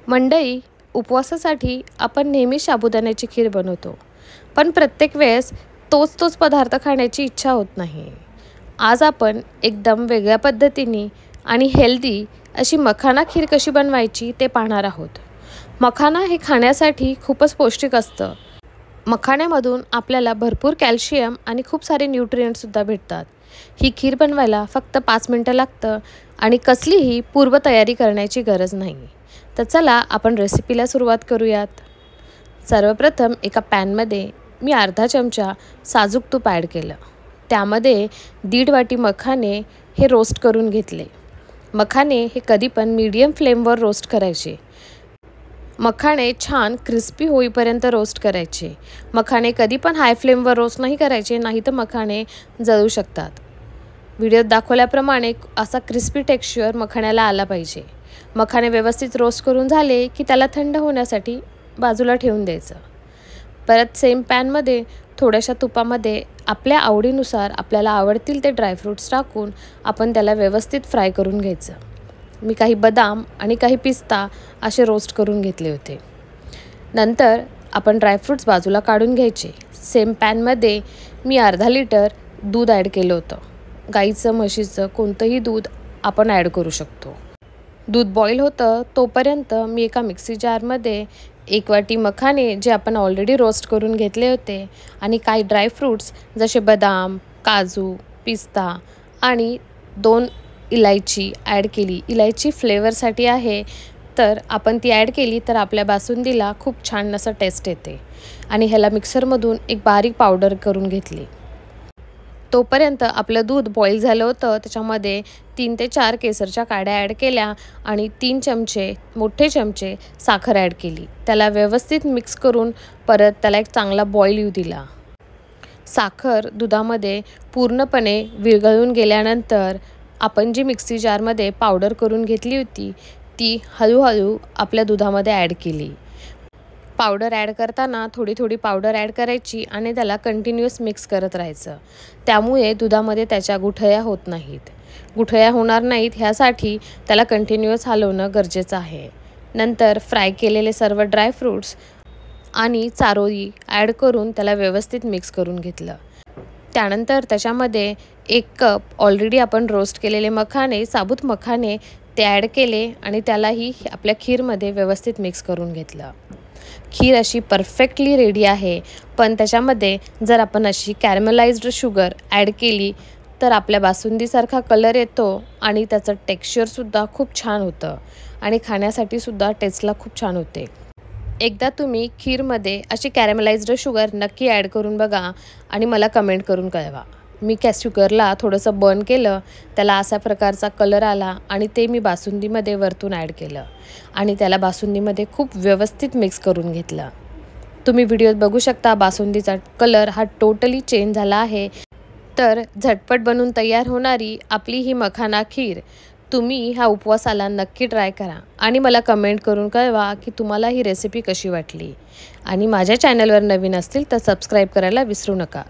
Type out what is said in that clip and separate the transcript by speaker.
Speaker 1: मंडई उपवासासाठी आपण नेहमी साबुदाण्याची खीर बनवतो, पण प्रत्येक वेळेस तोच पदार्थ खाण्याची इच्छा होत नाही. आज आपण एकदम वेगळ्या पद्धतीने आणि हेल्दी अशी मखाना खीर कशी बनवायची ते पाहणार आहोत. मखाना हे खाण्यासाठी खूपच पौष्टिक असतं. मखाण्यामधून आपल्याला भरपूर कॅल्शियम आणि खूप सारे न्यूट्रिएंट्ससुद्धा भेटतात. ही खीर बनवायला फक्त 5 मिनटं लागतं आणि कसलीही पूर्वतयारी करण्याची गरज नाही. तर चला आपण रेसिपीला सुरुवात करूयात. सर्वप्रथम एका पॅनमध्ये मी अर्धा चमचा साजूक तूप ॲड केलं. त्यामध्ये 1.5 वाटी मखाने हे रोस्ट करून घेतले. मखाने हे कधी पण मीडियम फ्लेमवर रोस्ट करायचे. मखाणे छान क्रिस्पी होईपर्यंत रोस्ट करायचे. मखाणे कधी पण हाय फ्लेमवर रोस्ट नाही करायचे, नाही तर मखाणे जळू शकतात. व्हिडिओत दाखवल्याप्रमाणे असा क्रिस्पी टेक्स्चर मखाण्याला आला पाहिजे. मखाणे व्यवस्थित रोस्ट करून झाले की त्याला थंड होण्यासाठी बाजूला ठेवून द्यायचं. परत सेम पॅनमध्ये थोड्याशा तुपामध्ये आपल्या आवडीनुसार आपल्याला आवडतील ते ड्रायफ्रूट्स टाकून आपण त्याला व्यवस्थित फ्राय करून घ्यायचं. मी काही बदाम आणि काही पिस्ता असे रोस्ट करून घेतले होते. नंतर आपण ड्रायफ्रूट्स बाजूला काढून घ्यायचे. सेम पॅनमध्ये मी अर्धा लिटर दूध ॲड केलं होतं. गाईचं म्हशीचं कोणतंही दूध आपण ॲड करू शकतो. दूध बॉईल होतं तोपर्यंत मी एका मिक्सी जारमध्ये 1 वाटी मखाने जे आपण ऑलरेडी रोस्ट करून घेतले होते आणि काही ड्रायफ्रूट्स जसे बदाम, काजू, पिस्ता आणि 2 इलायची ॲड केली. इलायची फ्लेवरसाठी आहे, तर आपण ती ॲड केली तर आपल्या बासुंदीला खूप छान असं टेस्ट येते. आणि ह्याला मिक्सरमधून एक बारीक पावडर करून घेतली. तोपर्यंत आपलं दूध बॉईल झालं होतं. त्याच्यामध्ये 3 ते 4 केसरच्या काड्या ॲड केल्या आणि 3 मोठे चमचे साखर ॲड केली. त्याला व्यवस्थित मिक्स करून परत त्याला एक चांगला बॉईल येऊ दिला. साखर दुधामध्ये पूर्णपणे विरघळून गेल्यानंतर आपण जी मिक्सी जारमध्ये पावडर करून घेतली होती ती हळूहळू आपल्या दुधामध्ये ॲड केली. पावडर ॲड करताना थोडी पावडर ॲड करायची आणि त्याला कंटिन्युअस मिक्स करत राहायचं. त्यामुळे दुधामध्ये त्याच्या गुठळ्या होत नाहीत. गुठळ्या होणार नाहीत ह्यासाठी त्याला कंटिन्युअस हलवणं गरजेचं आहे. नंतर फ्राय केलेले सर्व ड्रायफ्रूट्स आणि चारोळी ॲड करून त्याला व्यवस्थित मिक्स करून घेतलं. त्यानंतर त्याच्यामध्ये 1 कप ऑलरेडी आपण रोस्ट केलेले मखाने, साबूत मखाने ते ॲड केले आणि त्यालाही आपल्या खीरमध्ये व्यवस्थित मिक्स करून घेतलं. खीर अशी परफेक्टली रेडी आहे, पण त्याच्यामध्ये जर आपण अशी कॅरमलाइज्ड शुगर ॲड केली तर आपल्या बासुंदीसारखा कलर येतो आणि त्याचं टेक्स्चरसुद्धा खूप छान होतं आणि खाण्यासाठीसुद्धा टेस्टला खूप छान होते. एकदा तुम्ही खीरमध्ये अशी कॅरमलाइज्ड शुगर नक्की ॲड करून बघा आणि मला कमेंट करून कळवा. मी शुगरला थोडंसं बर्न केलं, त्याला असा प्रकारचा कलर आला आणि ते मी बासुंदीमध्ये वरतून ॲड केलं आणि त्याला बासुंदीमध्ये खूप व्यवस्थित मिक्स करून घेतलं. तुम्ही व्हिडिओत बघू शकता बासुंदीचा कलर हा टोटली चेंज झाला आहे. तर झटपट बनून तयार होणारी आपली ही मखाना खीर तुम्ही ह्या उपवासाला नक्की ट्राय करा आणि मला कमेंट करून कळवा की तुम्हाला ही रेसिपी कशी वाटली. आणि माझ्या चॅनलवर नवीन असतील तर सबस्क्राईब करायला विसरू नका.